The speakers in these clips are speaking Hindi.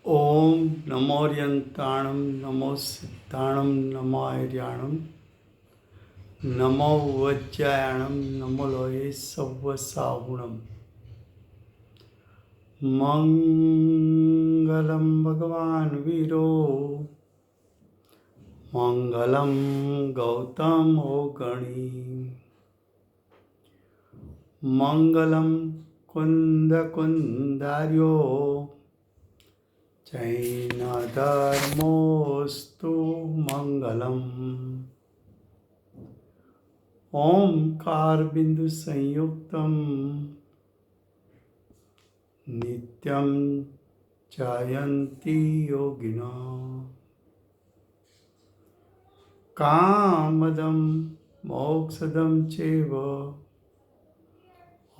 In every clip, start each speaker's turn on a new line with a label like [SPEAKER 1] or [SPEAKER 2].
[SPEAKER 1] ओम नमोर्यंताणं नमो सिद्धाणं नमो आर्याणं नमो वज्रायणं नमो लोये सव्वसाहुणं मंगलं भगवान् वीरो मंगलं गौतमो गणी मंगलं कुन्दकुन्दार्यो जैनधर्मोऽस्तु मंगलम् ओंकारबिन्दुसंयुक्तं नित्यं जयन्ति योगिनः कामदं मोक्षदं चैव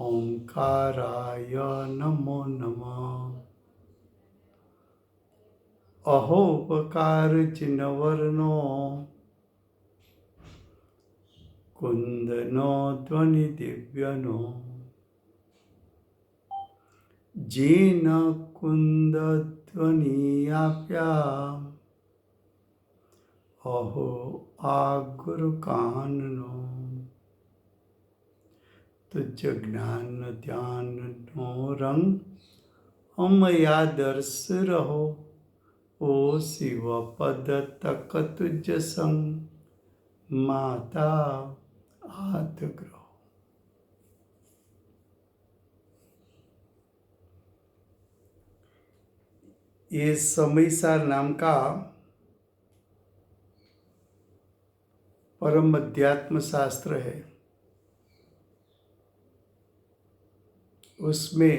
[SPEAKER 1] ओंकाराय नमो नमः अहोपकारचिन्हवर्णो कुन्दनो ध्वनिदिव्यनो जेन कुन्दध्वनियाप्या अहो आगुरुकाननो तुझ ज्ञान ध्यान नो रंग अमयादर्श रहो ओ शिव पद तक तुझ संग माता हाथ ग्रहो। ये समयसार नाम का परम अध्यात्म शास्त्र है। उसमें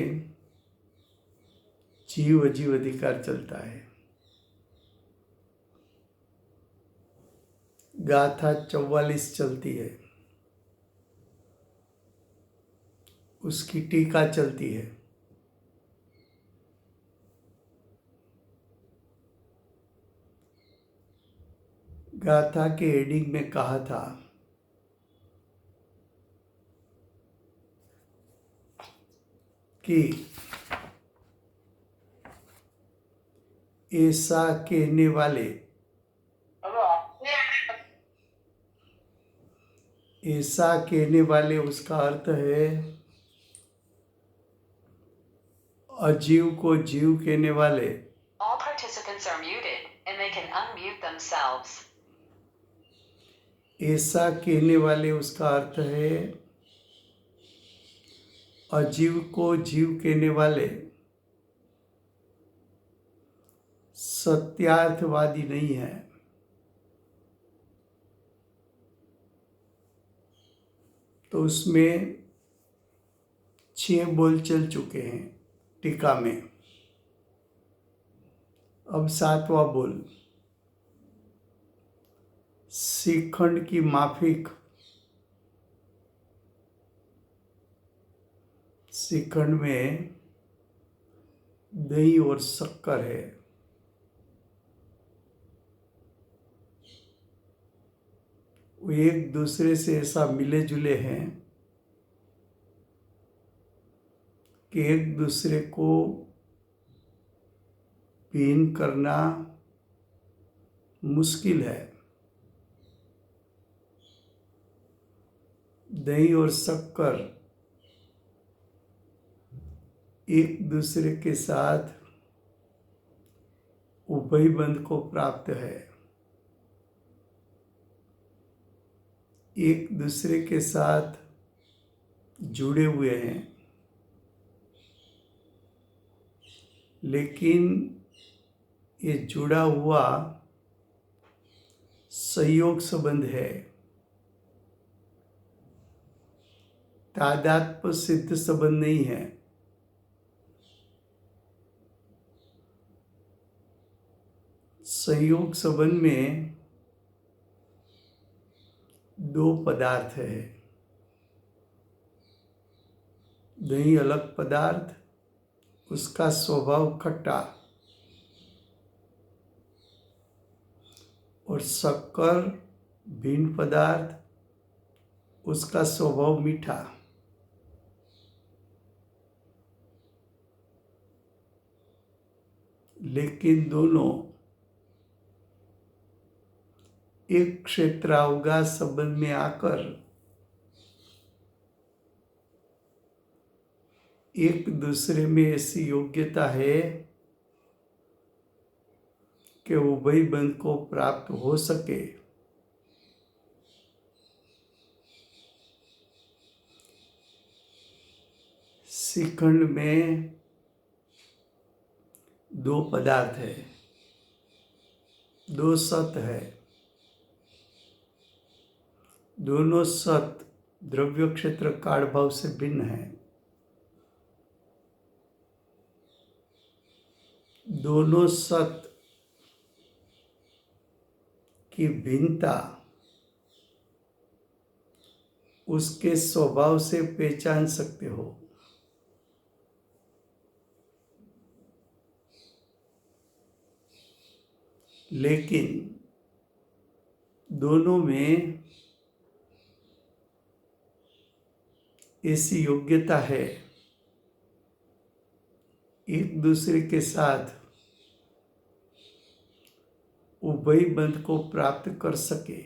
[SPEAKER 1] जीव अजीव अधिकार चलता है। गाथा 44 चलती है, उसकी टीका चलती है। गाथा के एडिंग में कहा था कि ऐसा कहने वाले उसका अर्थ है अजीव को जीव कहने वाले।
[SPEAKER 2] All participants are muted and they can unmute themselves.
[SPEAKER 1] ऐसा कहने वाले उसका अर्थ है अजीव को जीव कहने वाले सत्यार्थवादी नहीं है। तो उसमें 6 बोल चल चुके हैं टीका में। अब 7वां बोल, श्रीखंड की माफिक। श्रीखंड में दही और शक्कर है। वो एक दूसरे से ऐसा मिले जुले हैं कि एक दूसरे को भिन्न करना मुश्किल है। दही और शक्कर एक दूसरे के साथ उभय बंध को प्राप्त है, एक दूसरे के साथ जुड़े हुए हैं, लेकिन ये जुड़ा हुआ संयोग संबंध है, तादात्म्य सिद्ध संबंध नहीं है। संयोग संबंध में 2 पदार्थ है। दही अलग पदार्थ, उसका स्वभाव खट्टा, और शक्कर भिन्न पदार्थ, उसका स्वभाव मीठा। लेकिन दोनों एक क्षेत्रावकाश संबंध में आकर एक दूसरे में ऐसी योग्यता है कि उभय बंध को प्राप्त हो सके। शिखंड में दो पदार्थ है, दो सत है। दोनों सत द्रव्य क्षेत्र काल भाव से भिन्न है। दोनों सत की भिन्नता उसके स्वभाव से पहचान सकते हो। लेकिन दोनों में ऐसी योग्यता है एक दूसरे के साथ उभय बंध को प्राप्त कर सके।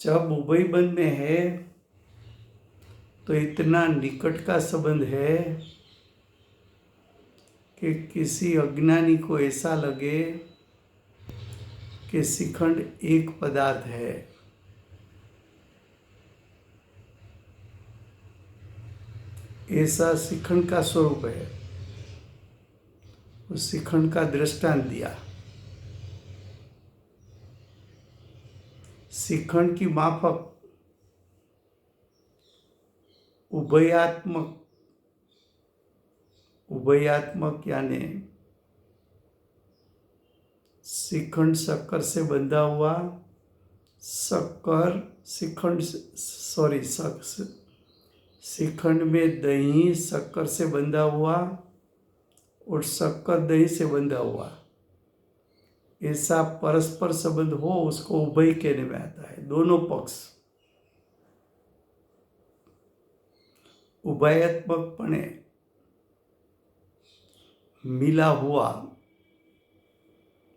[SPEAKER 1] जब उभय बंध में है तो इतना निकट का संबंध है कि किसी अज्ञानी को ऐसा लगे कि शिखंड एक पदार्थ है। ऐसा शिखंड का स्वरूप है। उस शिखंड का दृष्टांत दिया। शिखंड की माफक उभयात्मक यानी शिखंड शक्कर से बंधा हुआ, शिखंड में दही शक्कर से बंधा हुआ और शक्कर दही से बंधा हुआ, ऐसा परस्पर संबंध हो उसको उभय कहने में आता है। दोनों पक्ष उभयात्मकपणे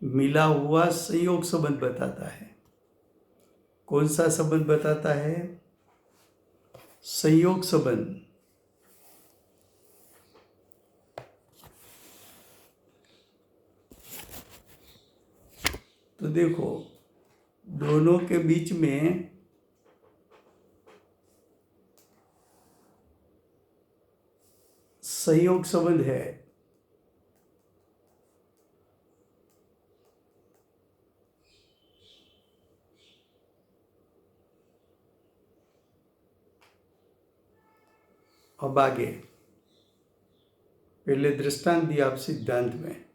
[SPEAKER 1] मिला हुआ संयोग संबंध बताता है। कौन सा संबंध बताता है? संयोग संबंध। तो देखो, दोनों के बीच में संयोग संबंध है। अब आगे पहले दृष्टांत दिया आप सिद्धांत में।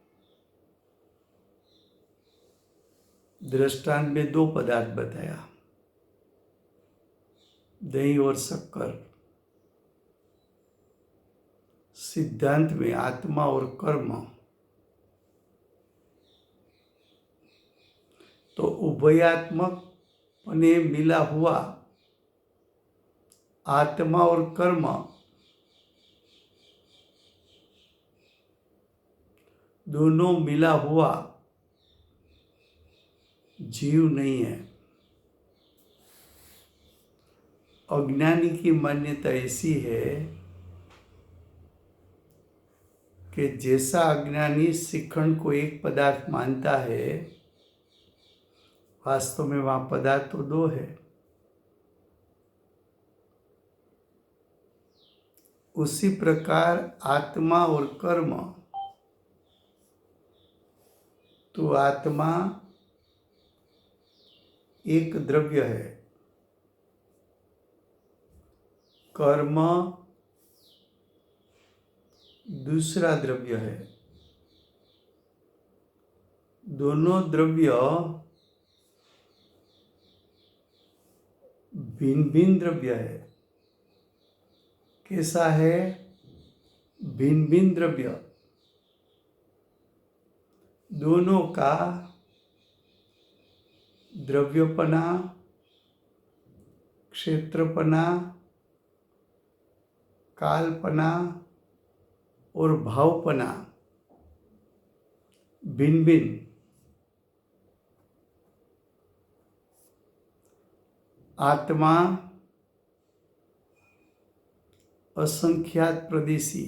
[SPEAKER 1] दृष्टांत में दो पदार्थ बताया, दही और शक्कर। सिद्धांत में आत्मा और कर्म। तो उभयात्मक ने मिला हुआ आत्मा और कर्म दोनों मिला हुआ जीव नहीं है। अज्ञानी की मान्यता ऐसी है कि जैसा अज्ञानी शिखंड को एक पदार्थ मानता है, वास्तव में वहां पदार्थ तो दो है। उसी प्रकार आत्मा और कर्म, तो आत्मा एक द्रव्य है, कर्म दूसरा द्रव्य है। दोनों द्रव्य भिन्न भिन्न द्रव्य है। कैसा है? भिन्न भिन्न द्रव्य। दोनों का द्रव्यपना, क्षेत्रपना, कालपना और भावपना भिन्न भिन्न आत्मा असंख्यात प्रदेशी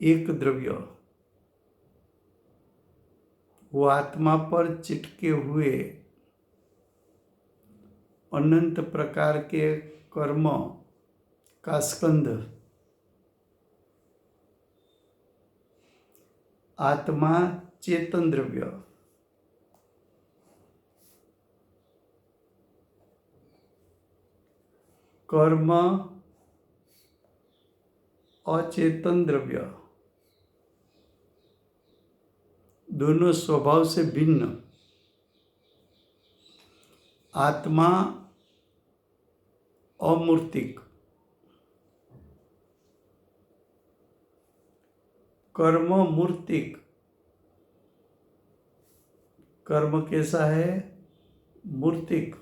[SPEAKER 1] एक द्रव्य, वो आत्मा पर चिटके हुए अनंत प्रकार के कर्म का स्कंध, आत्मा चेतन द्रव्य, कर्म अचेतन द्रव्य, दोनों स्वभाव से भिन्न, आत्मा अमूर्तिक, कर्म मूर्तिक। कर्म कैसा है? मूर्तिक।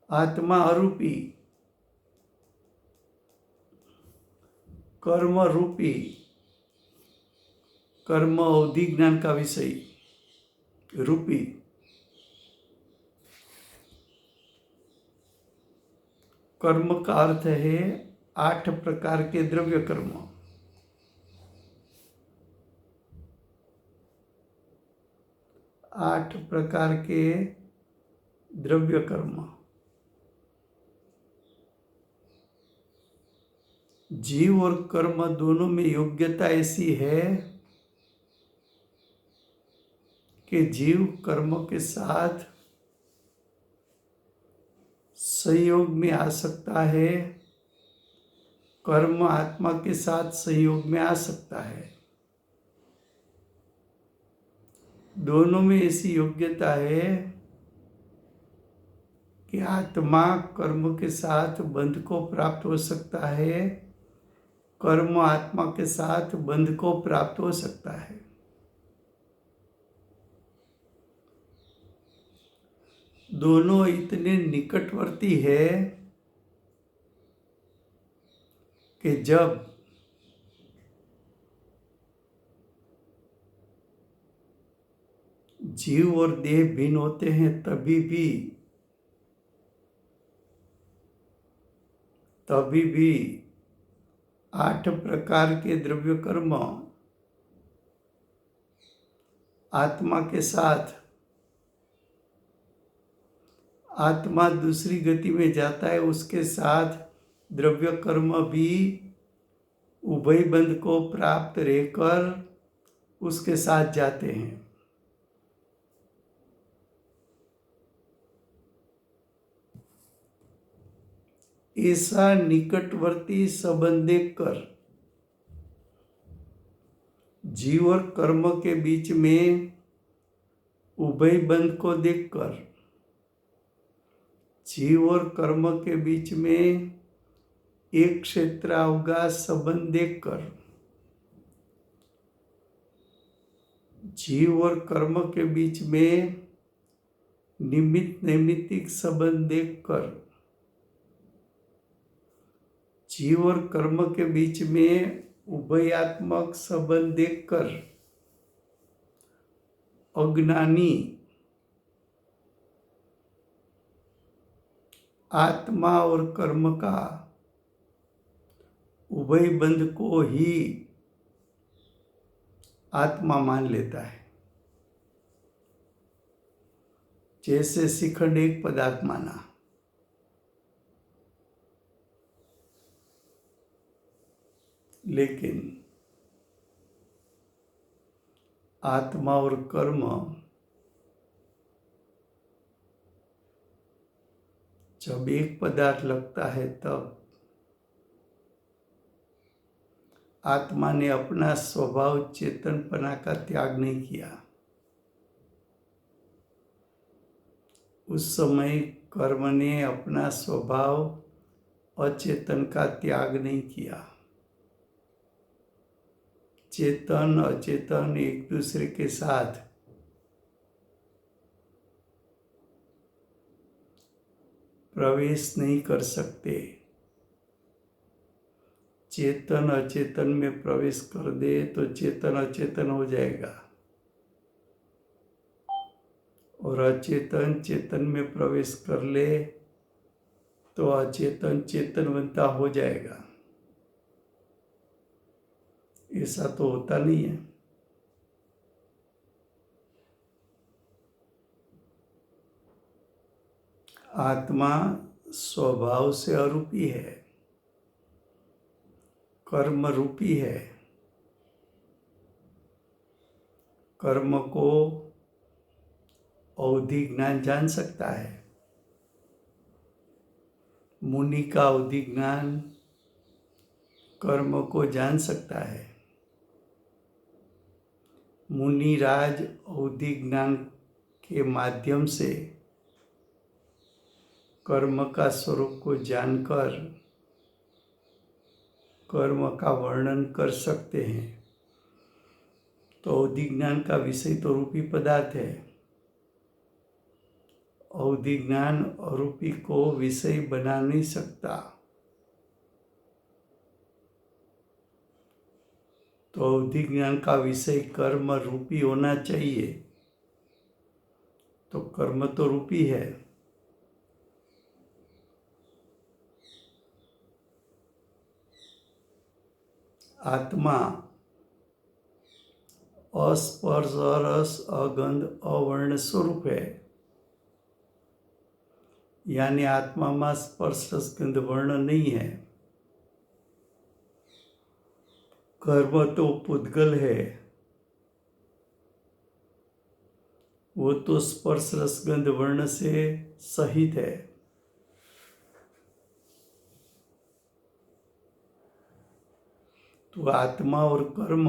[SPEAKER 1] आत्मा अरूपी, कर्म रूपी। कर्म अवधि ज्ञान का विषय रूपी। कर्म का अर्थ है 8 प्रकार के द्रव्य कर्म। आठ प्रकार के द्रव्य कर्म। जीव और कर्म दोनों में योग्यता ऐसी है कि जीव कर्म के साथ संयोग में आ सकता है, कर्म आत्मा के साथ संयोग में आ सकता है। दोनों में ऐसी योग्यता है कि आत्मा कर्म के साथ बंध को प्राप्त हो सकता है, कर्म आत्मा के साथ बंध को प्राप्त हो सकता है। दोनों इतने निकटवर्ती है कि जब जीव और देह भिन्न होते हैं तभी भी 8 प्रकार के द्रव्य कर्म आत्मा के साथ, आत्मा दूसरी गति में जाता है, उसके साथ द्रव्य कर्म भी उभय बंध को प्राप्त रहकर उसके साथ जाते हैं। ऐसा निकटवर्ती संबंध देखकर, जीव और कर्म के बीच में उभय बंध को देखकर, जीव और कर्म के बीच में एक क्षेत्रावकाश संबंध देखकर, जीव और कर्म के बीच में निमित्त नैमित्तिक संबंध देखकर, जीव और कर्म के बीच में उभयात्मक संबंध देखकर अज्ञानी आत्मा और कर्म का उभय बंध को ही आत्मा मान लेता है। जैसे शिखंड एक पदार्थ माना, लेकिन आत्मा और कर्म जब एक पदार्थ लगता है तब आत्मा ने अपना स्वभाव चेतनपना का त्याग नहीं किया। उस समय कर्म ने अपना स्वभाव अचेतन का त्याग नहीं किया। चेतन अचेतन एक दूसरे के साथ प्रवेश नहीं कर सकते। चेतन अचेतन में प्रवेश कर दे तो चेतन अचेतन हो जाएगा, और अचेतन चेतन में प्रवेश कर ले तो अचेतन चेतन बनता हो जाएगा। ऐसा तो होता नहीं है। आत्मा स्वभाव से अरूपी है, कर्म रूपी है। कर्म को अवधि ज्ञान जान सकता है। मुनि का अवधि ज्ञान कर्म को जान सकता है। मुनि राज अवधि ज्ञान के माध्यम से कर्म का स्वरूप को जानकर कर्म का वर्णन कर सकते हैं। तो अवधि ज्ञान का विषय तो रूपी पदार्थ है। अवधि ज्ञान अरूपी को विषय बना नहीं सकता। तो अवधि ज्ञान का विषय कर्म रूपी होना चाहिए। तो कर्म तो रूपी है। आत्मा अस्पर्श रस अगंध अवर्ण स्वरूप है। यानी आत्मा में स्पर्श रस गंध वर्ण नहीं है। कर्म तो पुद्गल है, वो तो स्पर्श रस गंध वर्ण से सहित है। तो आत्मा और कर्म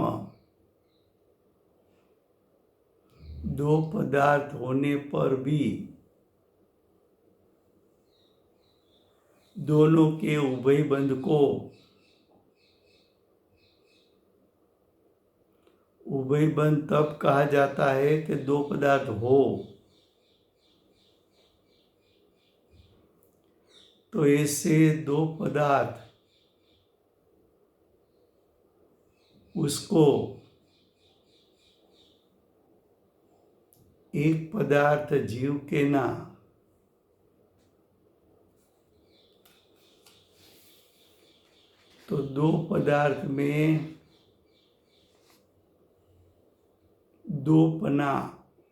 [SPEAKER 1] दो पदार्थ होने पर भी दोनों के उभय बंध को उभय बंध तब कहा जाता है कि दो पदार्थ हो। तो ऐसे दो पदार्थ उसको एक पदार्थ जीव के ना तो दो पदार्थ में दो पना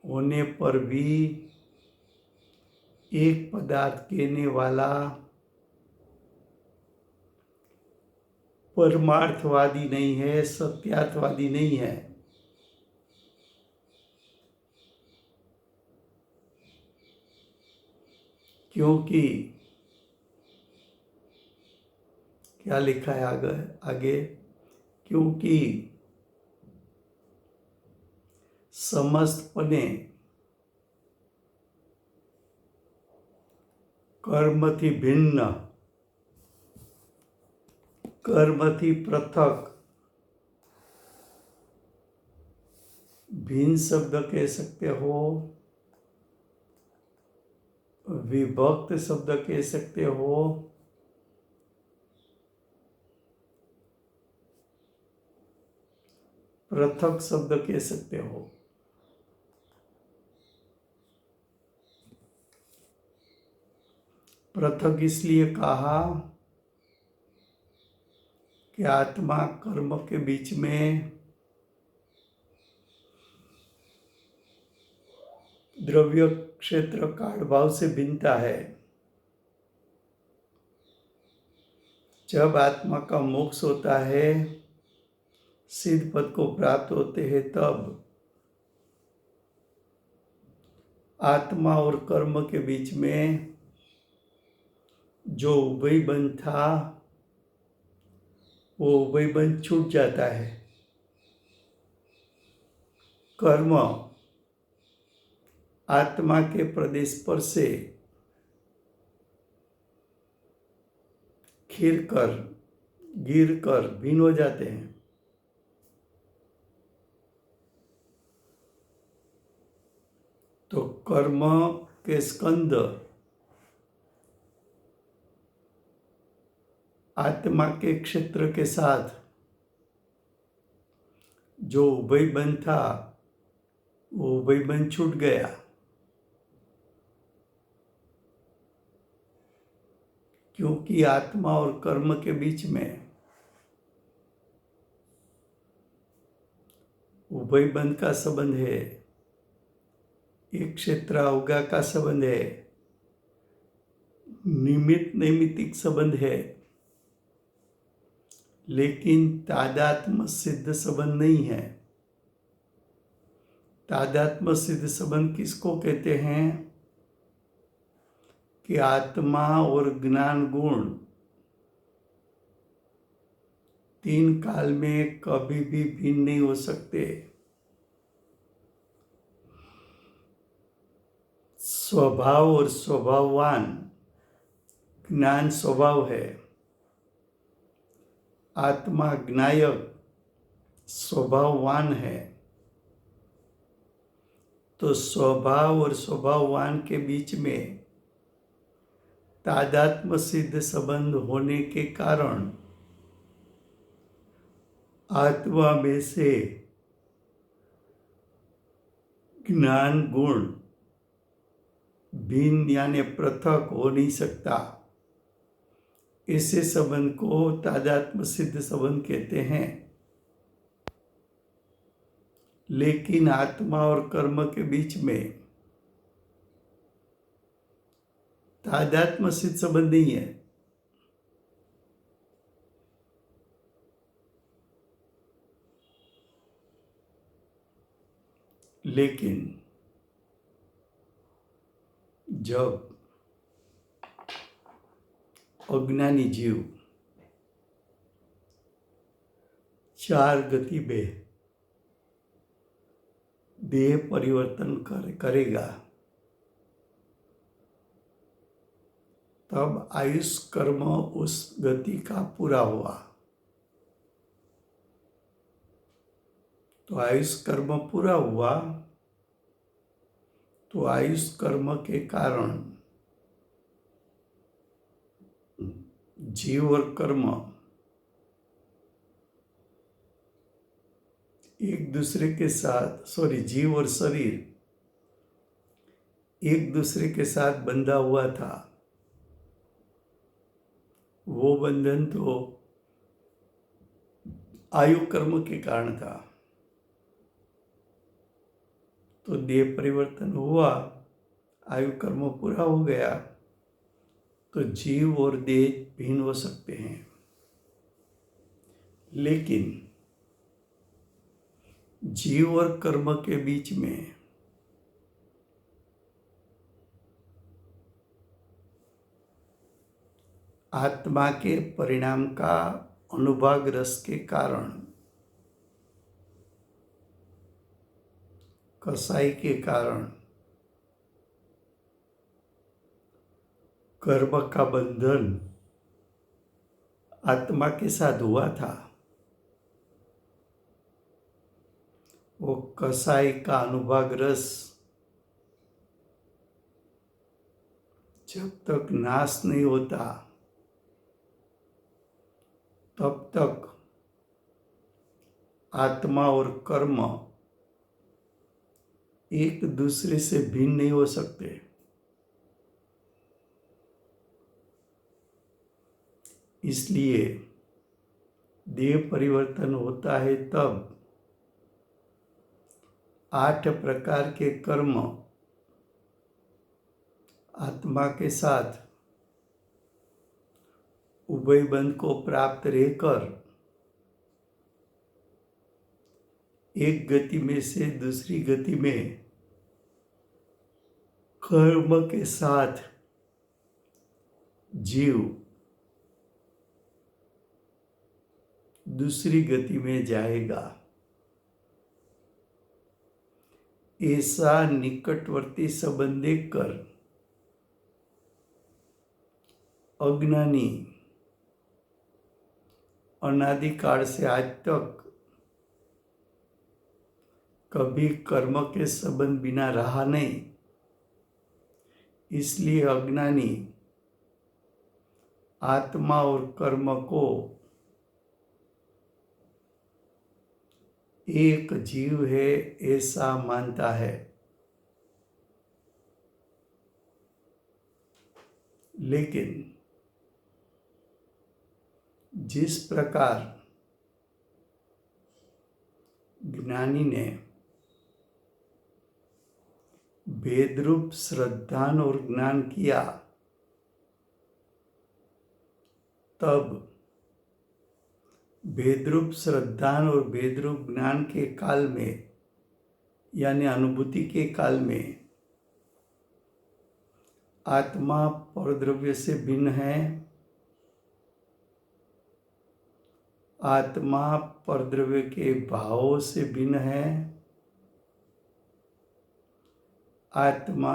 [SPEAKER 1] होने पर भी एक पदार्थ कहने वाला परमार्थवादी नहीं है, सत्यार्थवादी नहीं है। क्योंकि क्या लिखा है आगे? क्योंकि समस्तपने कर्मथी भिन्न, कर्मथी पृथक, भिन्न शब्द कह सकते हो, विभक्त शब्द कह सकते हो, पृथक शब्द कह सकते हो। पृथक इसलिए कहा कि आत्मा कर्म के बीच में द्रव्य क्षेत्र काल भाव से भिन्नता है। जब आत्मा का मोक्ष होता है, सिद्ध पद को प्राप्त होते हैं, तब आत्मा और कर्म के बीच में जो उभय बंध था वो उभय बंध छूट जाता है। कर्म आत्मा के प्रदेश पर से गिर कर भिन्न हो जाते हैं। तो कर्म के स्कंद आत्मा के क्षेत्र के साथ जो उभय बंध था वो उभय बंध छूट गया, क्योंकि आत्मा और कर्म के बीच में उभय बंध का संबंध है, एक क्षेत्र अवगा का संबंध है, निमित्त नैमित्तिक संबंध है, लेकिन तादात्म्य सिद्ध संबंध नहीं है। तादात्म्य सिद्ध संबंध किसको कहते हैं कि आत्मा और ज्ञान गुण तीन काल में कभी भी भिन्न नहीं हो सकते। स्वभाव और स्वभाववान ज्ञान स्वभाव है, आत्मा ज्ञायक स्वभाववान है। तो स्वभाव और स्वभाववान के बीच में तादात्म्य सिद्ध संबंध होने के कारण आत्मा में से ज्ञान गुण भिन्न यानी पृथक हो नहीं सकता। ऐसे संबंध को तादात्म्य सिद्ध संबंध कहते हैं। लेकिन आत्मा और कर्म के बीच में तादात्म्य सिद्ध संबंध नहीं है। लेकिन जब अज्ञानी जीव चार गति में देह परिवर्तन करेगा तब आयुष कर्म उस गति का पूरा हुआ। तो आयुष कर्म पूरा हुआ तो आयुष कर्म के कारण जीव और कर्म एक दूसरे के साथ जीव और शरीर एक दूसरे के साथ बंधा हुआ था। वो बंधन तो आयु कर्म के कारण था। तो देह परिवर्तन हुआ, आयु कर्म पूरा हो गया, तो जीव और देह भिन्न हो सकते हैं। लेकिन जीव और कर्म के बीच में आत्मा के परिणाम का अनुभाग रस के कारण, कसाई के कारण कर्म का बंधन आत्मा के साथ हुआ था। वो कसाई का अनुभाग रस जब तक नाश नहीं होता तब तक आत्मा और कर्म एक दूसरे से भिन्न नहीं हो सकते। इसलिए देह परिवर्तन होता है तब 8 प्रकार के कर्म आत्मा के साथ उभय बंध को प्राप्त रहकर एक गति में से दूसरी गति में कर्म के साथ जीव दूसरी गति में जाएगा। ऐसा निकटवर्ती संबंध देखकर अज्ञानी अनादिकाल से आज तक कभी कर्म के संबंध बिना रहा नहीं। इसलिए अज्ञानी आत्मा और कर्म को एक जीव है ऐसा मानता है, लेकिन जिस प्रकार ज्ञानी ने भेदरूप श्रद्धान और ज्ञान किया, तब भेदरूप श्रद्धान और भेदरूप ज्ञान के काल में यानी अनुभूति के काल में आत्मा परद्रव्य से भिन्न है, आत्मा परद्रव्य के भावों से भिन्न है, आत्मा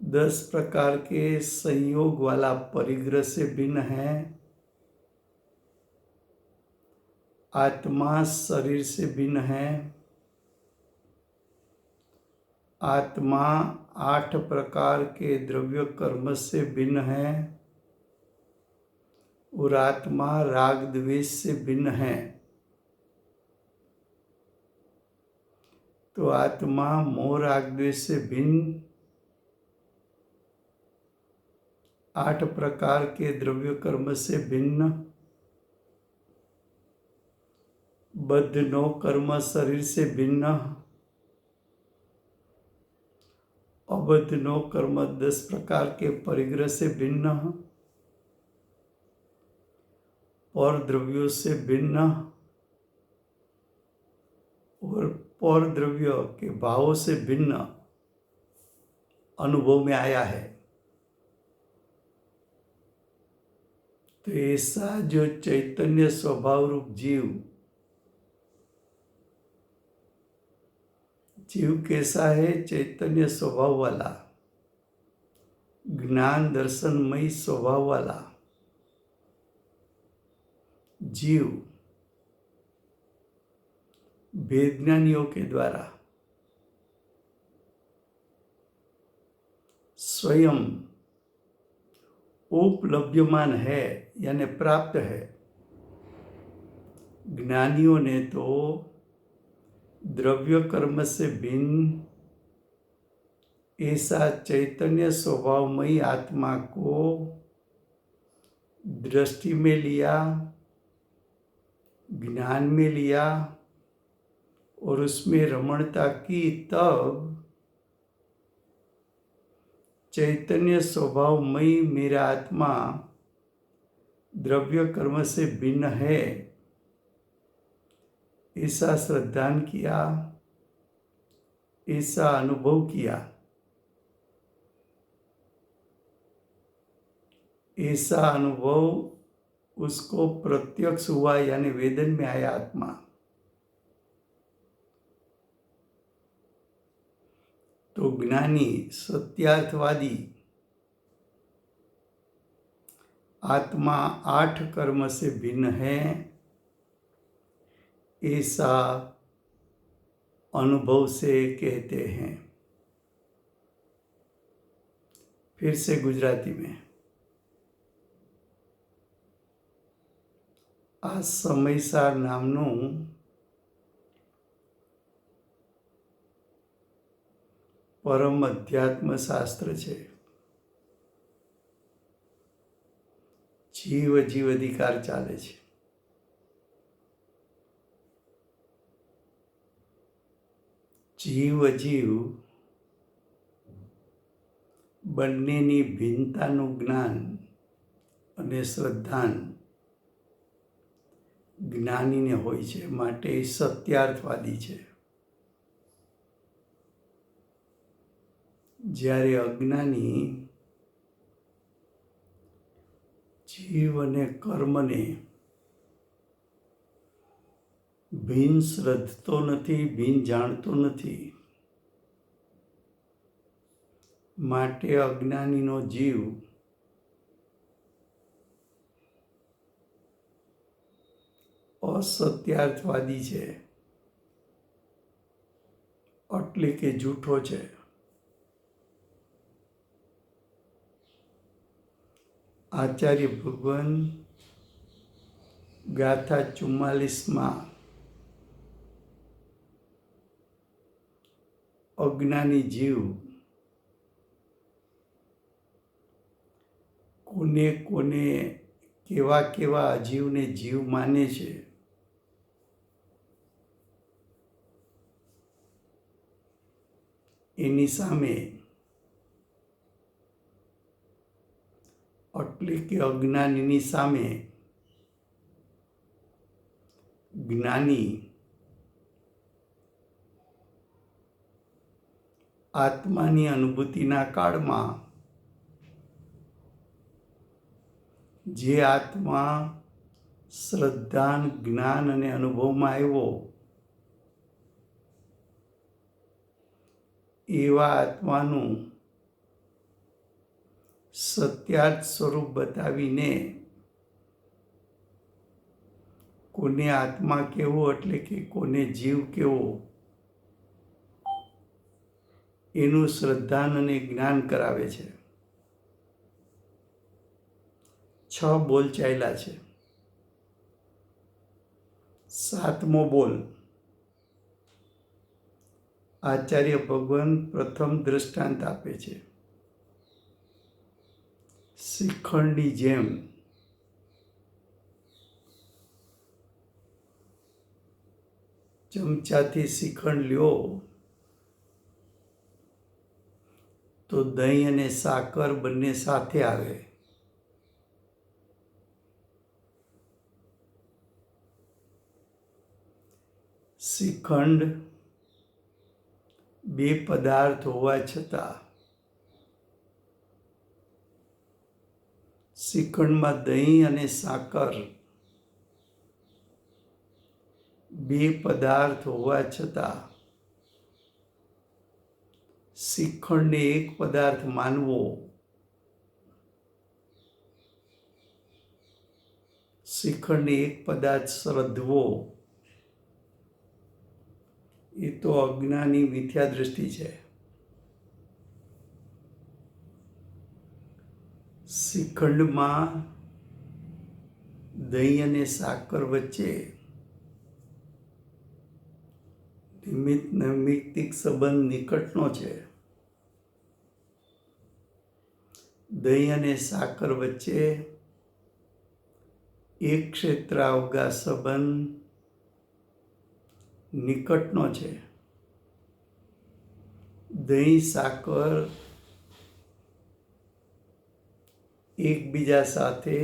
[SPEAKER 1] 10 प्रकार के संयोग वाला परिग्रह से भिन्न है, आत्मा शरीर से भिन्न है, आत्मा 8 प्रकार के द्रव्य कर्म से भिन्न है और आत्मा राग द्वेष से भिन्न है। तो आत्मा मोह राग द्वेष से भिन्न 8 प्रकार के द्रव्य कर्म से भिन्न, बद्ध 9 कर्म शरीर से भिन्न, अबद्ध 9 कर्म 10 प्रकार के परिग्रह से भिन्न, पर द्रव्यों से भिन्न और पर द्रव्य के भावों से भिन्न अनुभव में आया है। तो ऐसा जो चैतन्य स्वभाव रूप जीव कैसा है? चैतन्य स्वभाव वाला, ज्ञान दर्शनमयी स्वभाव वाला जीव वेदज्ञानियों के द्वारा स्वयं उपलब्धमान है यानी प्राप्त है। ज्ञानियों ने तो द्रव्य कर्म से भिन्न ऐसा चैतन्य स्वभावमयी आत्मा को दृष्टि में लिया, ज्ञान में लिया और उसमें रमणता की, तब चैतन्य स्वभावमयी मेरा आत्मा द्रव्य कर्म से भिन्न है ऐसा श्रद्धान किया, ऐसा अनुभव किया, ऐसा अनुभव उसको प्रत्यक्ष हुआ यानी वेदन में आया आत्मा। तो ज्ञानी सत्यार्थवादी आत्मा 8 कर्म से भिन्न है ऐसा अनुभव से कहते हैं। फिर से गुजराती में, આ સમયસાર નામનું પરમ અધ્યાત્મ શાસ્ત્ર છે। જીવ અધિકાર ચાલે છે। જીવ બંનેની ભિન્નતાનું જ્ઞાન અને શ્રદ્ધાન જ્ઞાનીને હોય છે, માટે સત્યાર્થવાદી છે। જ્યારે અજ્ઞાની જીવ અને કર્મને ભિન્ન શ્રદ્ધતો નથી, ભિન્ન જાણતો નથી, માટે અજ્ઞાનીનો જીવ असत्यार्थवादी છે, એટલે કે જૂઠો છે। આચાર્ય ભગવાન ગાથા 44માં અજ્ઞાની જીવ કોને કોને કેવા કેવા અજીવને જીવ માને છે એની સામે એટલે કે અજ્ઞાનીની સામે જ્ઞાની આત્માની અનુભૂતિના કાળમાં જે આત્મા શ્રદ્ધા જ્ઞાન અને અનુભવમાં આવ્યો એવા આત્માનું સત્યાર્થ સ્વરૂપ બતાવીને કોને આત્મા કેવો એટલે કે કોને જીવ કેવો એનું શ્રદ્ધાન અને જ્ઞાન કરાવે છે. 6 બોલ ચાલ્યા છે. 7મો બોલ આચાર્ય ભગવાન પ્રથમ દ્રષ્ટાંત આપે છે. શ્રીખંડની જેમ ચમચાથી શ્રીખંડ લ્યો તો દહીં અને સાકર બંને સાથે આવે. શ્રીખંડ બે પદાર્થ હોવા છતાં શ્રીખંડમાં દહીં અને સાકર બે પદાર્થ હોવા છતાં શ્રીખંડને એક પદાર્થ માનવો શ્રીખંડને એક પદાર્થ શ્રદ્ધવો એ તો અજ્ઞાની મિથ્યા દ્રષ્ટિ છે. શ્રીખંડમાં દહીં અને સાકર વચ્ચે નૈમિત્તિક સંબંધ નિકટનો છે. દહીં અને સાકર વચ્ચે એક ક્ષેત્રાવગા સંબંધ નિકટનો છે. દહીં સાકર એકબીજા સાથે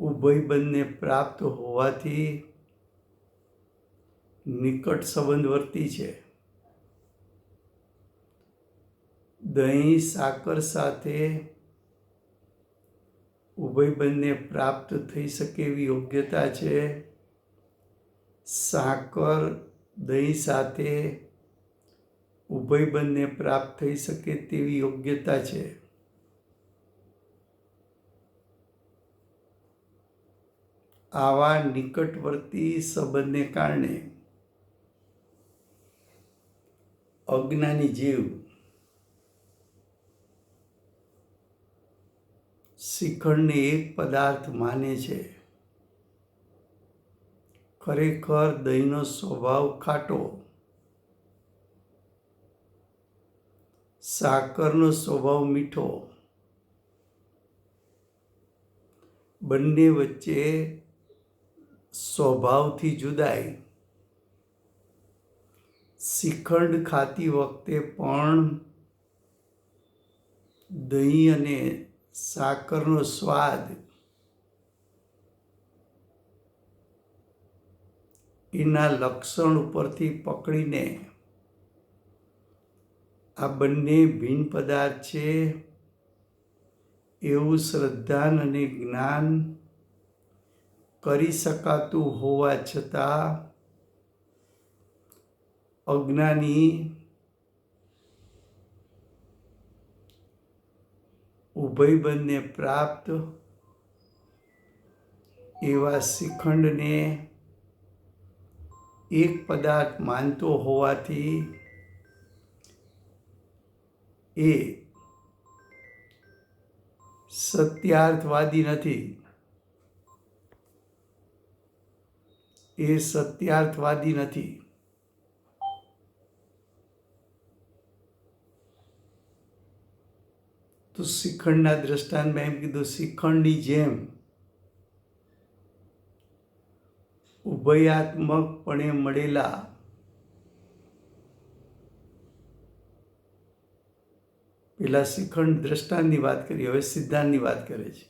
[SPEAKER 1] ઉભયબંધને પ્રાપ્ત હોવાથી નિકટ સંબંધ વર્તી છે. દહીં સાકર સાથે ઉભયબંધને પ્રાપ્ત થઈ શકે એવી યોગ્યતા છે. સાકર દહીં સાથે ઉભયબંધને પ્રાપ્ત થઈ શકે તેવી યોગ્યતા છે. આવા નિકટવર્તી સંબંધને કારણે અજ્ઞાની જીવ શ્રીખંડને એક પદાર્થ માને છે. ખરેખર દહીંનો સ્વભાવ ખાટો, સાકરનો સ્વભાવ મીઠો. બંને વચ્ચે સ્વભાવથી જુદાઈ. શ્રીખંડ ખાતી વખતે પણ દહીં અને સાકરનો સ્વાદ એના લક્ષણ ઉપરથી પકડીને આ બંને ભિન્ન પદાર્થ છે એવું શ્રદ્ધાન અને જ્ઞાન કરી શકાતું હોવા છતાં અજ્ઞાની ઉભયબંધને પ્રાપ્ત એવા શ્રીખંડને એક પદાર્થ માનતો હોવાથી એ સત્યાર્થવાદી નથી. એ સત્યાર્થવાદી નથી. તો શ્રીખંડના દ્રષ્ટાંતમાં એમ કીધું, શ્રીખંડની જેમ ઉભયાત્મકપણે મળેલા પેલા શ્રીખંડ દ્રષ્ટાંતની વાત કરી, હવે સિદ્ધાંતની વાત કરે છે.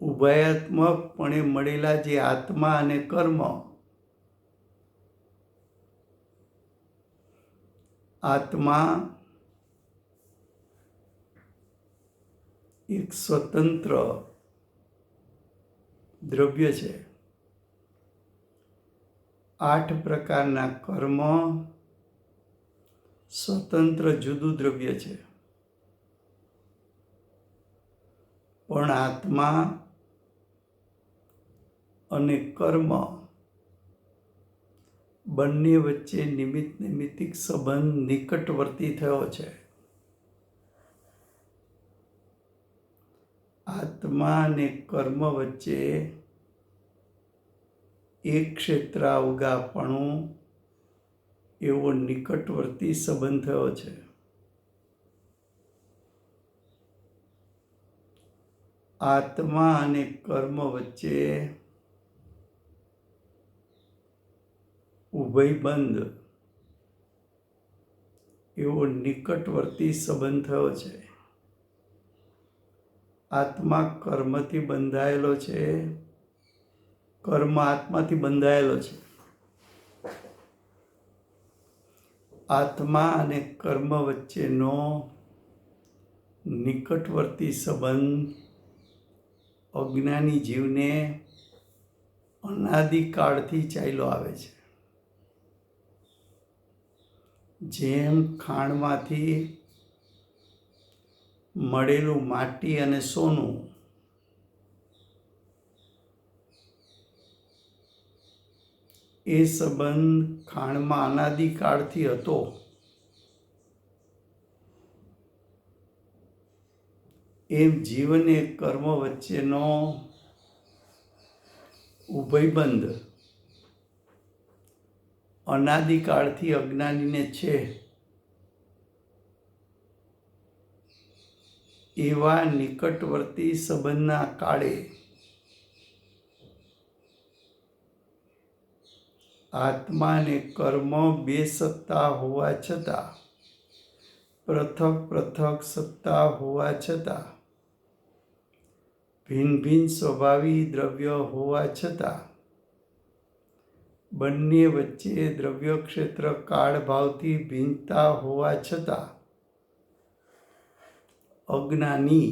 [SPEAKER 1] ઉભયાત્મકપણે મળેલા જે આત્મા અને કર્મ, આત્મા એક સ્વતંત્ર દ્રવ્ય છે. 8 પ્રકારના કર્મ સ્વતંત્ર જુદું દ્રવ્ય છે. પણ આત્મા અને કર્મ બંને વચ્ચે નિમિત્ત નૈમિત્તિક સંબંધ નિકટવર્તી થયો છે. આત્મા અને કર્મ વચ્ચે એક ક્ષેત્રાવગાપણું એવો નિકટવર્તી સંબંધ થયો છે. આત્મા અને કર્મ વચ્ચે ઉભયબંધ એવો નિકટવર્તી સંબંધ થયો છે. આત્મા કર્મથી બંધાયેલો છે, કર્મ આત્માથી બંધાયેલો છે. આત્મા અને કર્મ વચ્ચેનો નિકટવર્તી સંબંધ અજ્ઞાની જીવને અનાદિકાળથી ચાલ્યો આવે છે. જેમ ખાણમાંથી મળેલું માટી અને સોનું એ સંબંધ ખાણમાં અનાદિકાળથી હતો, એમ જીવન એ કર્મ વચ્ચેનો ઉભયબંધ અનાદિકાળથી અજ્ઞાનીને છે. એવા નિકટવર્તી સંબંધના કાળે આત્મા અને કર્મ બે સત્તા હોવા છતાં, પૃથક પૃથક સત્તા હોવા છતાં, ભિન્ન ભિન્ન સ્વભાવી દ્રવ્ય હોવા છતાં, બંને વચ્ચે દ્રવ્ય ક્ષેત્ર કાળ ભાવથી ભિન્નતા હોવા છતાં, અજ્ઞાની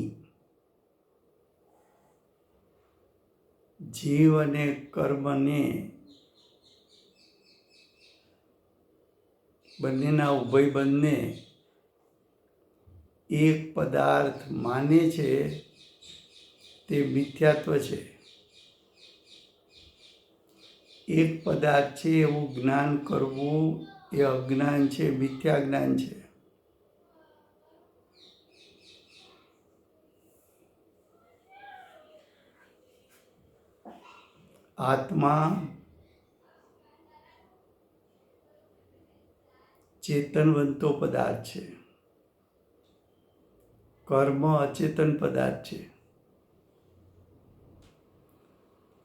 [SPEAKER 1] જીવ અને કર્મને બંનેના ઉભયબંધને એક પદાર્થ માને છે, તે મિથ્યાત્વ છે. એક પદાર્થ છે એવું જ્ઞાન કરવું એ અજ્ઞાન છે, મિથ્યા જ્ઞાન છે. આત્મા ચેતનવંતો પદાર્થ છે, કર્મ અચેતન પદાર્થ છે.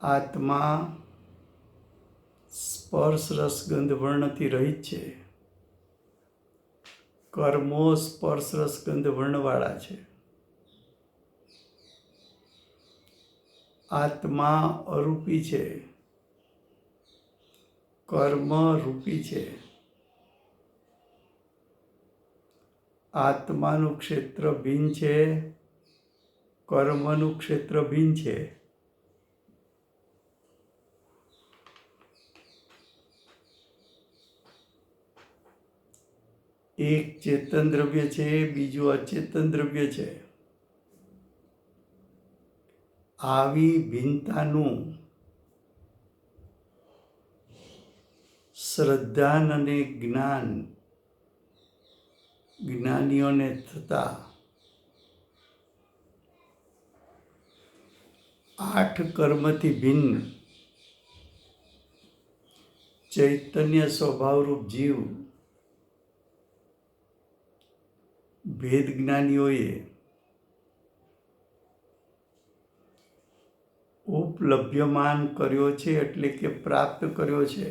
[SPEAKER 1] આત્મા સ્પર્શ રસ ગંધ વર્ણથી રહિત છે, કર્મો સ્પર્શ રસ ગંધ વર્ણવાળા છે. આત્મા અરૂપી છે, કર્મ રૂપી છે. આત્માનું ક્ષેત્ર ભિન્ન છે, કર્મનું ક્ષેત્ર ભિન્ન છે. એક ચેતન દ્રવ્ય છે, બીજું અચેતન દ્રવ્ય છે. આવી ભિન્નતાનું શ્રદ્ધાન અને જ્ઞાનીઓને થતા 8 કર્મથી ભિન્ન ચૈતન્ય સ્વભાવરૂપ જીવ ભેદ જ્ઞાનીઓએ ઉપલભ્યમાન કર્યો છે, એટલે કે પ્રાપ્ત કર્યો છે.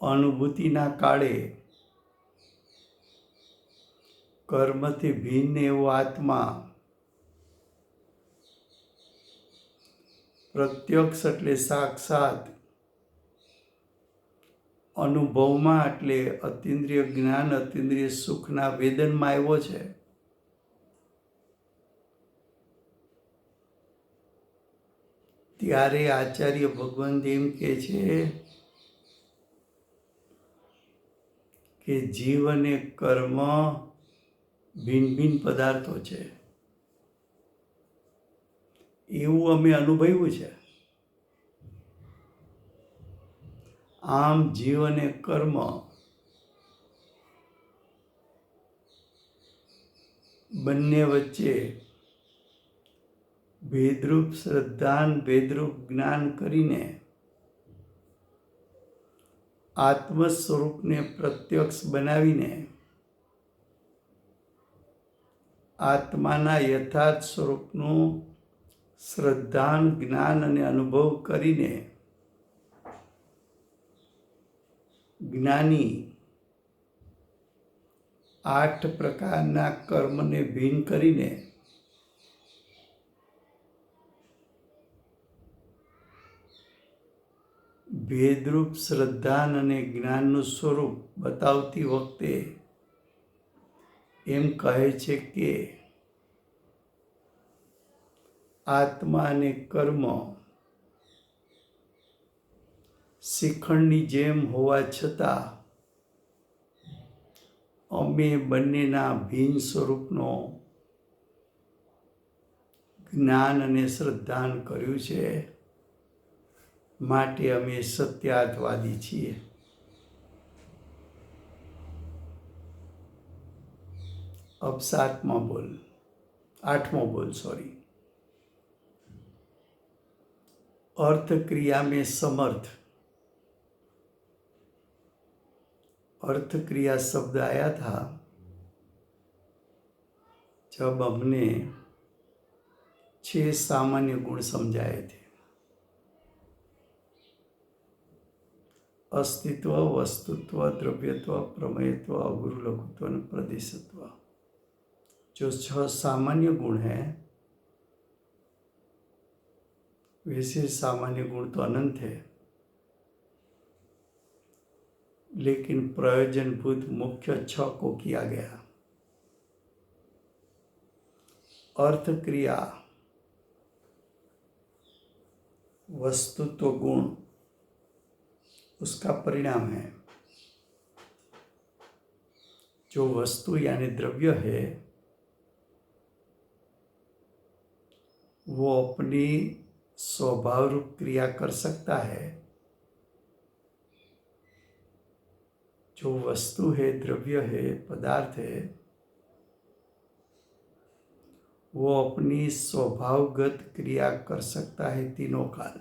[SPEAKER 1] અનુભૂતિના કાળે કર્મથી ભિન્ન એવો આત્મા પ્રત્યક્ષ એટલે સાક્ષાત, અનુભવમાં એટલે અતિન્દ્રિય જ્ઞાન અતિન્દ્રિય સુખના વેદનમાં આવ્યો છે. ત્યારે આચાર્ય ભગવાન એમ કહે છે કે જીવ અને કર્મ ભિન્ન ભિન્ન પદાર્થો છે, એવું અમે અનુભવ્યું છે. આમ જીવ અને કર્મ બંને વચ્ચે ભેદરૂપ શ્રદ્ધાન ભેદરૂપ જ્ઞાન કરીને આત્મ સ્વરૂપને પ્રત્યક્ષ બનાવીને આત્માના યથાર્થ સ્વરૂપનું શ્રદ્ધાન જ્ઞાન અને અનુભવ કરીને જ્ઞાની 8 પ્રકારના કર્મને ભિન્ન કરીને ભેદરૂપ શ્રદ્ધાન અને જ્ઞાનનું સ્વરૂપ બતાવતી વખતે એમ કહે છે કે આત્મા અને કર્મ શિખંડની જેમ હોવા છતાં અમે બંનેના ભિન્ન સ્વરૂપનો જ્ઞાન અને શ્રદ્ધાન કર્યું છે, માટે અમે સત્યાર્થવાદી છીએ. अब 7वां बोल 8वां बोल सॉरी. अर्थ क्रिया में समर्थ. अर्थ क्रिया शब्द आया था जब हमने 6 सामान्य गुण समझाए थे. अस्तित्व, वस्तुत्व, द्रव्यत्व, प्रमेयत्व, अगुरु लघुत्व और प्रदेशत्व. जो 6 सामान्य गुण हैं, वैसे सामान्य गुण तो अनंत है, लेकिन प्रयोजनभूत मुख्य 6 को किया गया. अर्थ क्रिया, वस्तुत्व गुण उसका परिणाम है. जो वस्तु यानी द्रव्य है वो अपनी स्वभाव रूप क्रिया कर सकता है. जो वस्तु है, द्रव्य है, पदार्थ है, वो अपनी स्वभावगत क्रिया कर सकता है तीनों काल.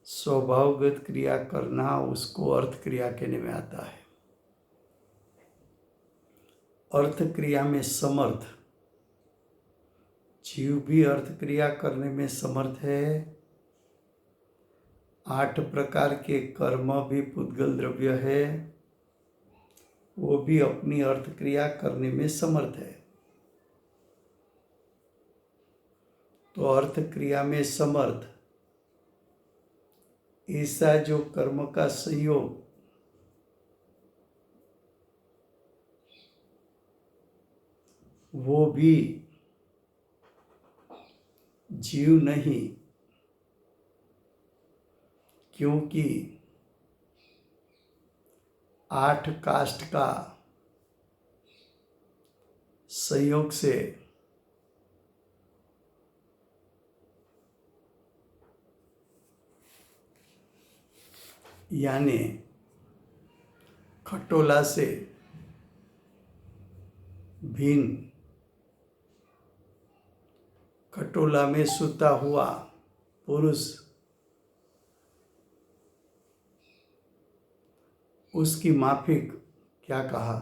[SPEAKER 1] स्वभावगत क्रिया करना उसको अर्थ क्रिया कहने में आता है. अर्थ क्रिया में समर्थ. जीव भी अर्थ क्रिया करने में समर्थ है. 8 प्रकार के कर्म भी पुद्गल द्रव्य है, वो भी अपनी अर्थ क्रिया करने में समर्थ है. तो अर्थ क्रिया में समर्थ ऐसा जो कर्म का संयोग वो भी जीव नहीं, क्योंकि 8 काष्ठ का संयोग से यानी खटोला से भिन्न, खटोला में सूता हुआ पुरुष, उसकी माफिक क्या कहा?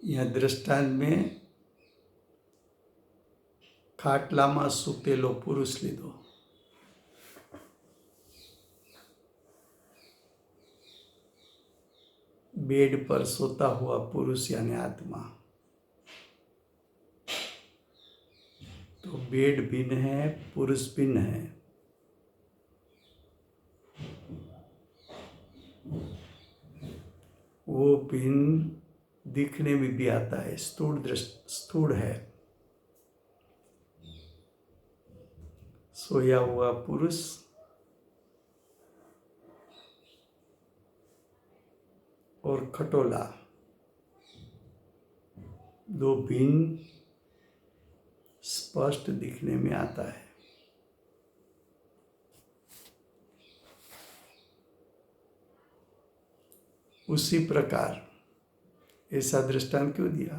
[SPEAKER 1] यह दृष्टांत में खाटलाમાં સૂતેલો પુરુષ લીધો. बेड पर सोता हुआ पुरुष यानी आत्मा. तो बेड भिन्न है, पुरुष भिन्न है. वो भिन्न दिखने में भी आता है, स्थूल है. सोया हुआ पुरुष और खटोला दो भिन्न स्पष्ट दिखने में आता है. उसी प्रकार ऐसा दृष्टांत क्यों दिया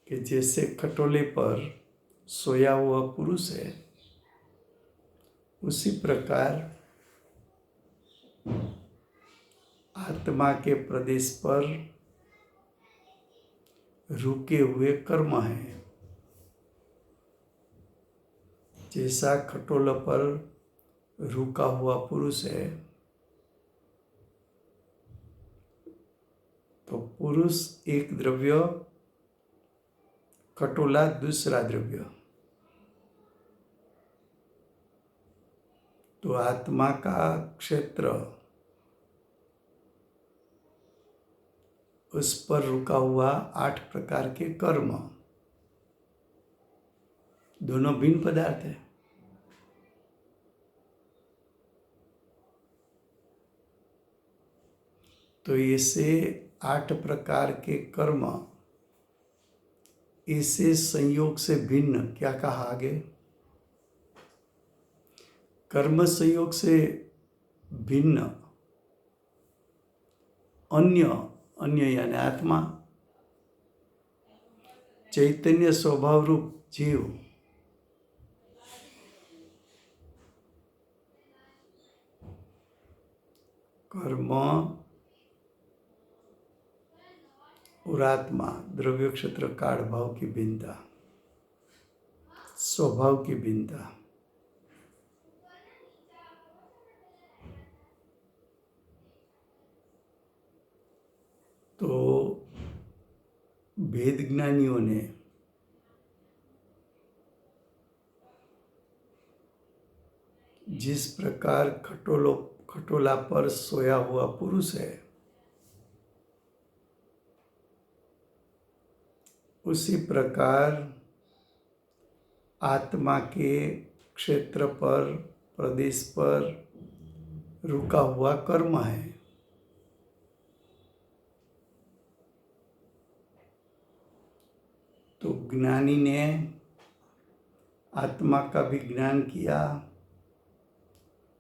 [SPEAKER 1] कि जैसे खटोले पर सोया हुआ पुरुष है, उसी प्रकार आत्मा के प्रदेश पर रुके हुए कर्म हैं. जैसा खटोला पर रुका हुआ पुरुष है, तो पुरुष एक द्रव्य, खटोला दूसरा द्रव्य. तो आत्मा का क्षेत्र, उस पर रुका हुआ 8 प्रकार के कर्म, दोनों भिन्न पदार्थ है. तो ऐसे 8 प्रकार के कर्म ऐसे संयोग से भिन्न क्या कहा आगे? कर्म संयोग से भिन्न अन्य यानी आत्मा, चैतन्य स्वभाव रूप जीव, कर्म और आत्मा, द्रव्य क्षेत्र काल भाव की भिन्नता, स्वभाव की भिन्नता. तो वेद ज्ञानियों ने जिस प्रकार खटोला पर सोया हुआ पुरुष है, उसी प्रकार आत्मा के क्षेत्र पर, प्रदेश पर रुका हुआ कर्म है. तो ज्ञानी ने आत्मा का भी ज्ञान किया,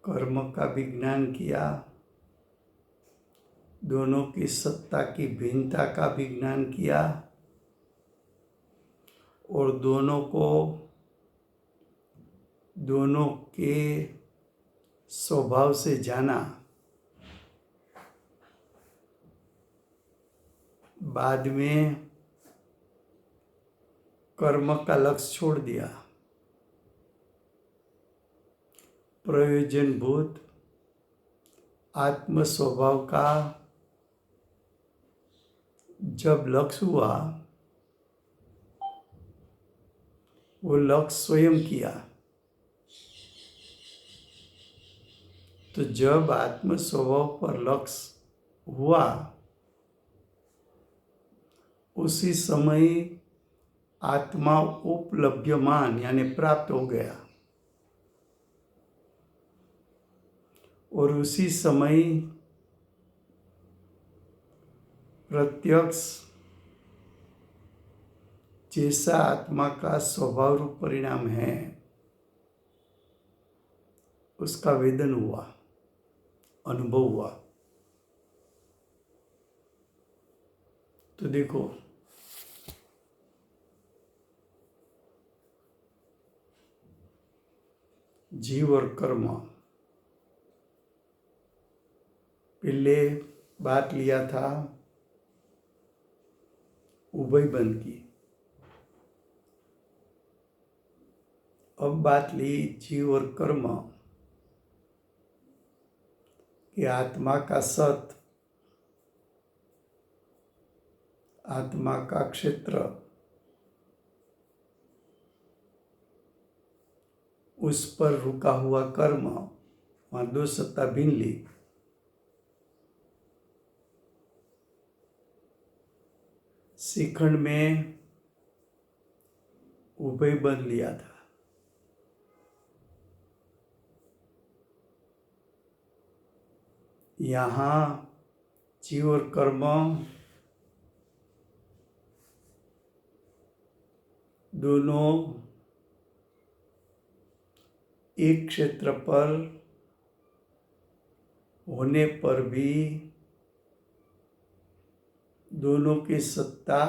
[SPEAKER 1] कर्म का भी ज्ञान किया, दोनों की सत्ता की भिन्नता का भी ज्ञान किया, और दोनों के स्वभाव से जाना. बाद में कर्म का लक्ष्य छोड़ दिया. प्रयोजनभूत आत्म स्वभाव का जब लक्ष्य हुआ, वो लक्ष्य स्वयं किया. तो जब आत्म स्वभाव पर लक्ष्य हुआ, उसी समय आत्मा उपलभ्यमान यानी प्राप्त हो गया, और उसी समय प्रत्यक्ष जैसा आत्मा का स्वभाव रूप परिणाम है, उसका वेदन हुआ, अनुभव हुआ। तो देखो, जीव और कर्म, पहले बात लिया था उभय बंध की, अब बात ली जीव और कर्म कि आत्मा का सत, आत्मा का क्षेत्र, उस पर रुका हुआ कर्म, वहां दो सत्ता भिन्न ली। श्रीखंड में उभय बंध लिया था। यहाँ जीव और कर्म दोनों एक क्षेत्र पर होने पर भी दोनों की सत्ता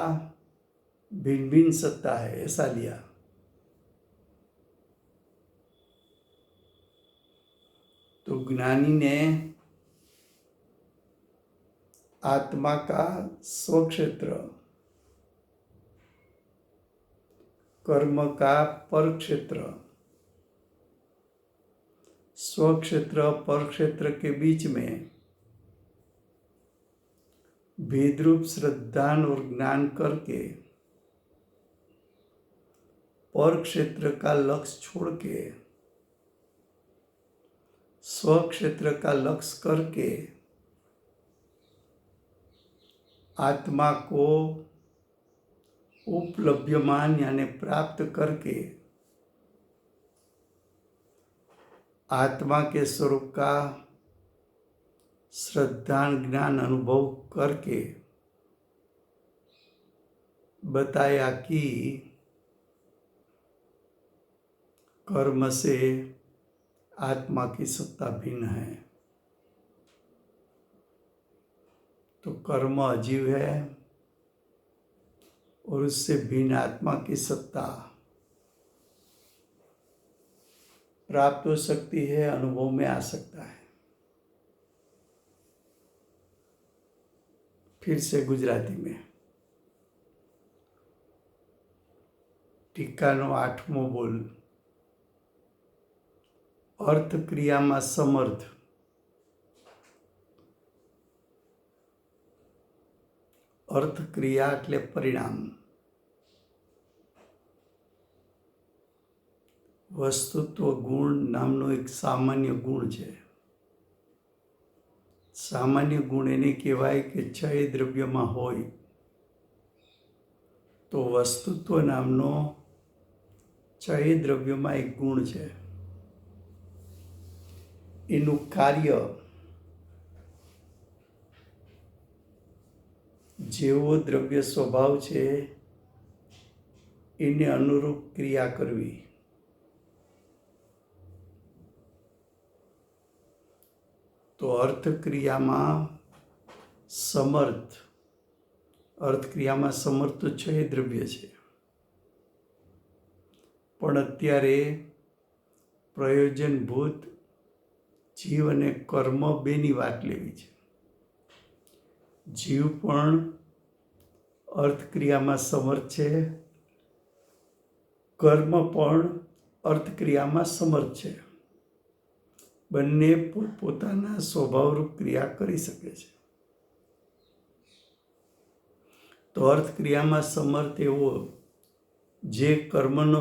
[SPEAKER 1] भिन्न भिन्न सत्ता है, ऐसा लिया। तो ज्ञानी ने आत्मा का स्वक्षेत्र, कर्म का पर क्षेत्र, स्वक्षेत्र पर क्षेत्र के बीच में भेदरूप श्रद्धान और ज्ञान करके पर क्षेत्र का लक्ष्य छोड़ के स्वक्षेत्र का लक्ष्य करके आत्मा को उपलभ्यमान यानी प्राप्त करके आत्मा के स्वरूप का श्रद्धा ज्ञान अनुभव करके बताया कि कर्म से आत्मा की सत्ता भिन्न है। तो कर्म अजीव है और उससे भिन्न आत्मा की सत्ता प्राप्त हो सकती है, अनुभव में आ सकता है। फिर से गुजराती में ટીકાનો 8મો બોલ, अर्थ क्रियाમાં समर्थ। अर्थ क्रिया એટલે પરિણામ। વસ્તુત્વ ગુણ નામનો એક સામાન્ય ગુણ છે। સામાન્ય ગુણ એને કહેવાય કે છ દ્રવ્યમાં હોય તો વસ્તુત્વ નામનો છ દ્રવ્યમાં એક ગુણ છે। એનું કાર્ય જેવો દ્રવ્ય સ્વભાવ છે એને અનુરૂપ ક્રિયા કરવી। તો અર્થક્રિયામાં સમર્થ, અર્થક્રિયામાં સમર્થ તો છ દ્રવ્ય છે, પણ અત્યારે પ્રયોજનભૂત જીવ અને કર્મ બેની વાત લેવી છે। જીવ પણ અર્થક્રિયામાં સમર્થ છે, કર્મ પણ અર્થક્રિયામાં સમર્થ છે। બંને પોતપોતાના સ્વભાવરૂપ ક્રિયા કરી શકે છે। તો અર્થક્રિયામાં સમર્થ એવો જે કર્મનો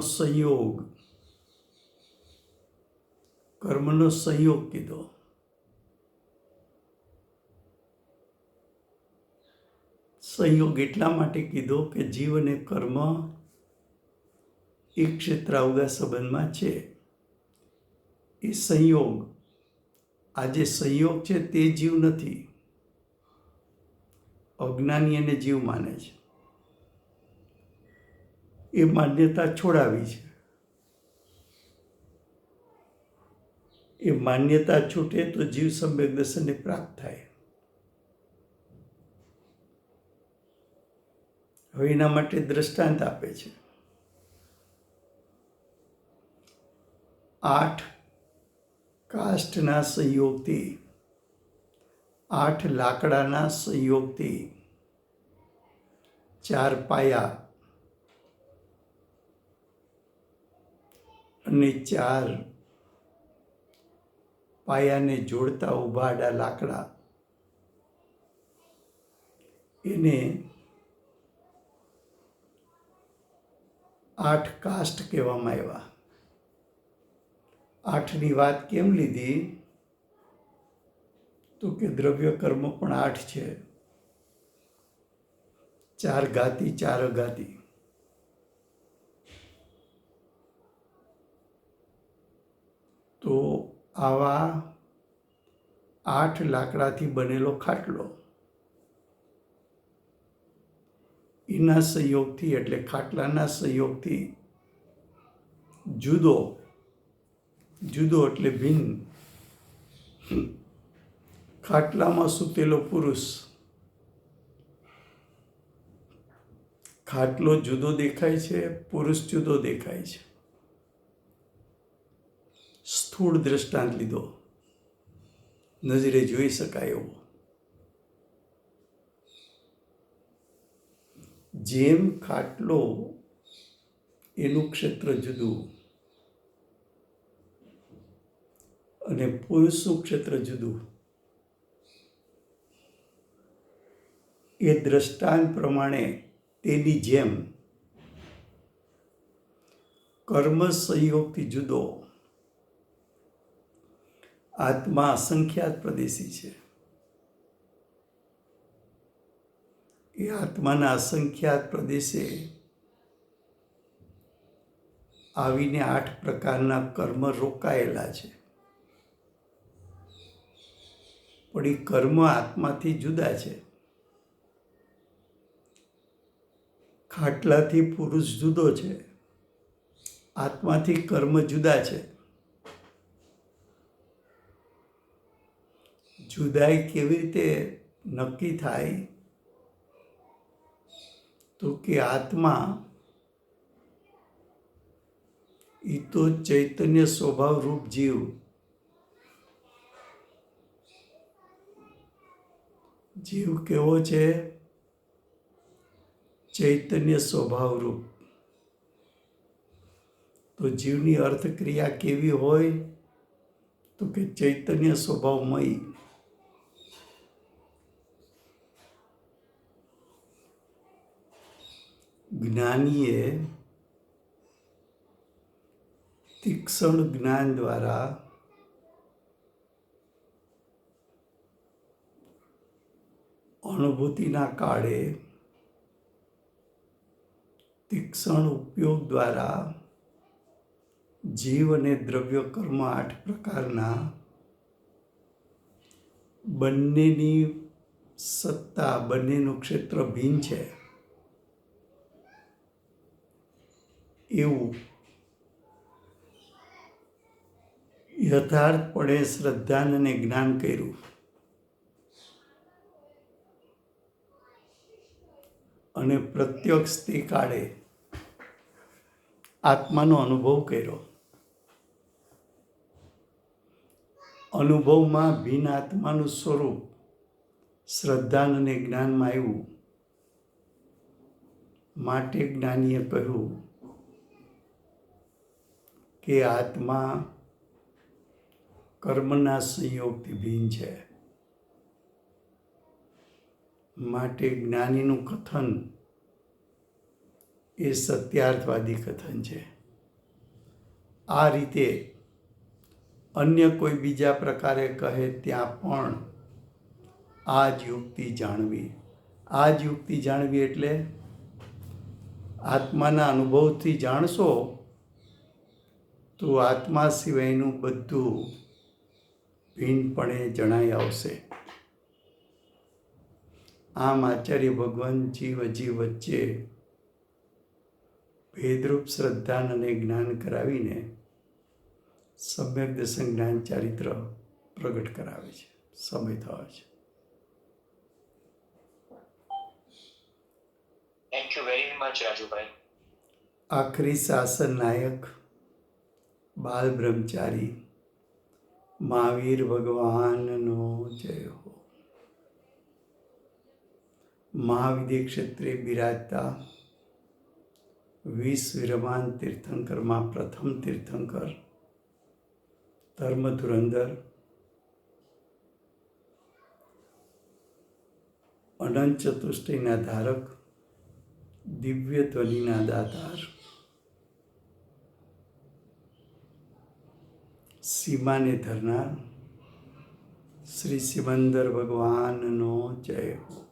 [SPEAKER 1] સંયોગ કીધો। સંયોગ એટલા માટે કીધો કે જીવ અને કર્મ એક ક્ષેત્રાવગા સંબંધમાં છે। એ સંયોગ, આ જે સંયોગ છે તે જીવ નથી, અજ્ઞાની એને જીવ માને છે। એ માન્યતા છોડાવી છે। એ માન્યતા છૂટે તો જીવ સમ્યક દર્શનને પ્રાપ્ત થાય. હવે એના માટે દ્રષ્ટાંત આપે છે. 8 કાષ્ઠના સંયોગથી, 8 લાકડાના સંયોગથી 4 પાયા અને 4 પાયાને જોડતા ઊભા આડા લાકડા, એને 8 કાષ્ઠ કહેવામાં આવ્યા. 8ની વાત કેમ લીધી? તો કે દ્રવ્ય કર્મ પણ 8 છે. 4 ઘાતી 4 અઘાતી. તો આવા 8 લાકડાથી બનેલો ખાટલો, એના સંયોગથી એટલે ખાટલાના સંયોગથી જુદો એટલે ભિન્ન ખાટલામાં સૂતેલો પુરુષ, ખાટલો જુદો દેખાય છે, પુરુષ જુદો દેખાય છે. સ્થૂળ દ્રષ્ટાંત લીધો, નજરે જોઈ શકાય એવો. જેમ ખાટલો એનું ક્ષેત્ર જુદું અને પુરુષનું ક્ષેત્ર જુદું, એ દ્રષ્ટાંત પ્રમાણે તેની જેમ કર્મ સંયોગથી જુદો આત્મા અસંખ્યાત પ્રદેશી છે. એ આત્માના અસંખ્યાત પ્રદેશે આવીને 8 પ્રકારના કર્મ રોકાયેલા છે. પણ એ કર્મ આત્માથી જુદા છે. ખાટલાથી પુરુષ જુદો છે, આત્માથી કર્મ જુદા છે. જુદાઈ કેવી રીતે નક્કી થાય? તો કે આત્મા એ તો ચૈતન્ય સ્વભાવ રૂપ જીવ, જીવ કેવો છે? ચૈતન્ય સ્વભાવ રૂપ. તો જીવની અર્થક્રિયા કેવી હોય? તો કે ચૈતન્ય સ્વભાવમય. જ્ઞાનીએ તીક્ષ્ણ જ્ઞાન દ્વારા અનુભૂતિના કાળે તીક્ષ્ણ ઉપયોગ દ્વારા જીવ અને દ્રવ્ય કર્મ 8 પ્રકારના બંનેની સત્તા, બંનેનું ક્ષેત્ર ભિન્ન છે એવું યથાર્થપણે શ્રદ્ધાન અને જ્ઞાન કર્યું. અને પ્રત્યક્ષ તે કાળે આત્માનો અનુભવ કર્યો. અનુભવમાં ભિન્ન આત્માનું સ્વરૂપ શ્રદ્ધાન અને જ્ઞાનમાં આવ્યું. માટે જ્ઞાનીએ કહ્યું કે આત્મા કર્મના સંયોગથી ભિન્ન છે. માટે જ્ઞાનીનું કથન એ સત્યાર્થવાદી કથન છે. આ રીતે અન્ય કોઈ બીજા પ્રકારે કહે ત્યાં પણ આ જ યુક્તિ જાણવી. આ જ યુક્તિ જાણવી એટલે આત્માના અનુભવથી જાણશો તો આત્મા સિવાયનું બધું ભિન્નપણે જણાઈ આવશે. આમ આચાર્ય ભગવાન જીવ અજીવ વચ્ચે ભેદરૂપ શ્રદ્ધાન અને જ્ઞાન કરાવીને સમ્યક દર્શન જ્ઞાન ચારિત્ર પ્રગટ કરાવે છે. સમય થયો છે.
[SPEAKER 3] Thank you very much, Rajuભાઈ.
[SPEAKER 1] આખરી શાસન નાયક બાલ બ્રહ્મચારી મહાવીર ભગવાનનો જય હો. મહાવિદ્ય ક્ષેત્રે બિરાજતા વિશ્વવિરમાન તીર્થંકરમાં પ્રથમ તીર્થંકર ધર્મ ધુરંધર અનંત ચતુષ્ટયના ધારક દિવ્ય ધ્વનિના દાતાર સીમાને ધરનાર શ્રી સિમંદર ભગવાનનો જય હો.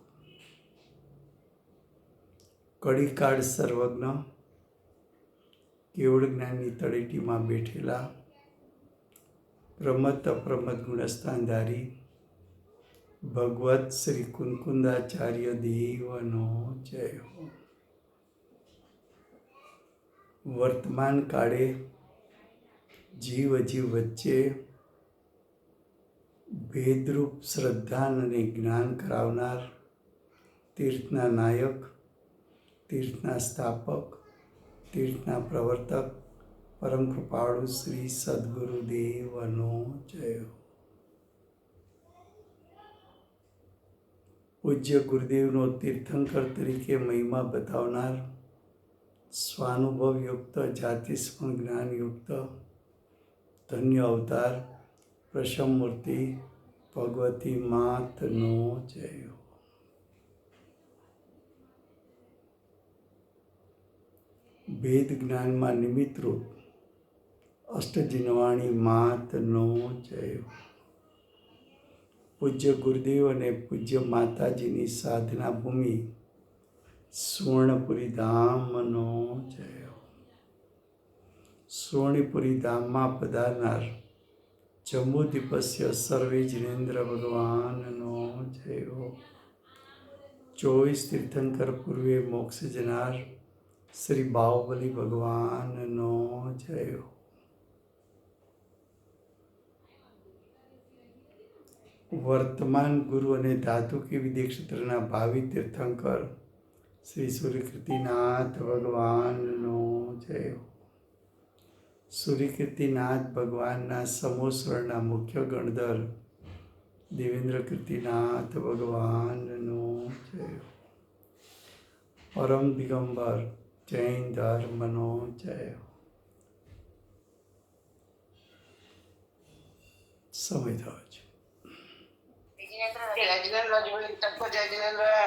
[SPEAKER 1] કડીકાળ સર્વજ્ઞ કેવળ જ્ઞાનની તળેટીમાં બેઠેલા પ્રમત અપ્રમત ગુણસ્થાનધારી ભગવત શ્રી કુંકુંદાચાર્ય દેવનો જય હો. વર્તમાન કાળે જીવ અજીવ વચ્ચે ભેદરૂપ શ્રદ્ધા અને જ્ઞાન કરાવનાર તીર્થના નાયક, તીર્થના સ્થાપક, તીર્થના પ્રવર્તક પરમ કૃપાળુ શ્રી સદગુરુદેવનો જય હો. પૂજ્ય ગુરુદેવનો તીર્થંકર તરીકે મહિમા બતાવનાર સ્વાનુભવયુક્ત જાતિસ્મરણ જ્ઞાનયુક્ત ધન્ય અવતાર પ્રસમમૂર્તિ ભગવતી માતનો જય હો. ભેદ જ્ઞાનમાં નિમિત્તરૂપ અષ્ટજિનવાણી માતનો જય હો. પૂજ્ય ગુરુદેવ અને પૂજ્ય માતાજીની સાધના ભૂમિ સુવર્ણપુરી ધામનો જય હો. સુવર્ણપુરી ધામમાં પધારનાર જંબુદ્વીપસ્ય સર્વે જિનેન્દ્ર ભગવાનનો જય હો. 24 તીર્થંકર પૂર્વે મોક્ષ જનાર શ્રી બાહુબલી ભગવાનનો જય હો. વર્તમાન ગુરુ અને ધાતુકી વિદ્ય ક્ષેત્રના ભાવિ તીર્થંકર શ્રી સૂર્યકીર્તિનાથ ભગવાનનો જય હો. સૂર્યકીર્તિનાથ ભગવાનના સમોસ્વરના મુખ્ય ગણધર દેવેન્દ્ર કીર્તિનાથ ભગવાનનો જય હો. પરમ દિગંબર જૈન ધર્મનો જય હો. સમય થયો છે.
[SPEAKER 3] જય જીનેન્દ્ર રાજુભાઈ, જય જીનેન્દ્ર.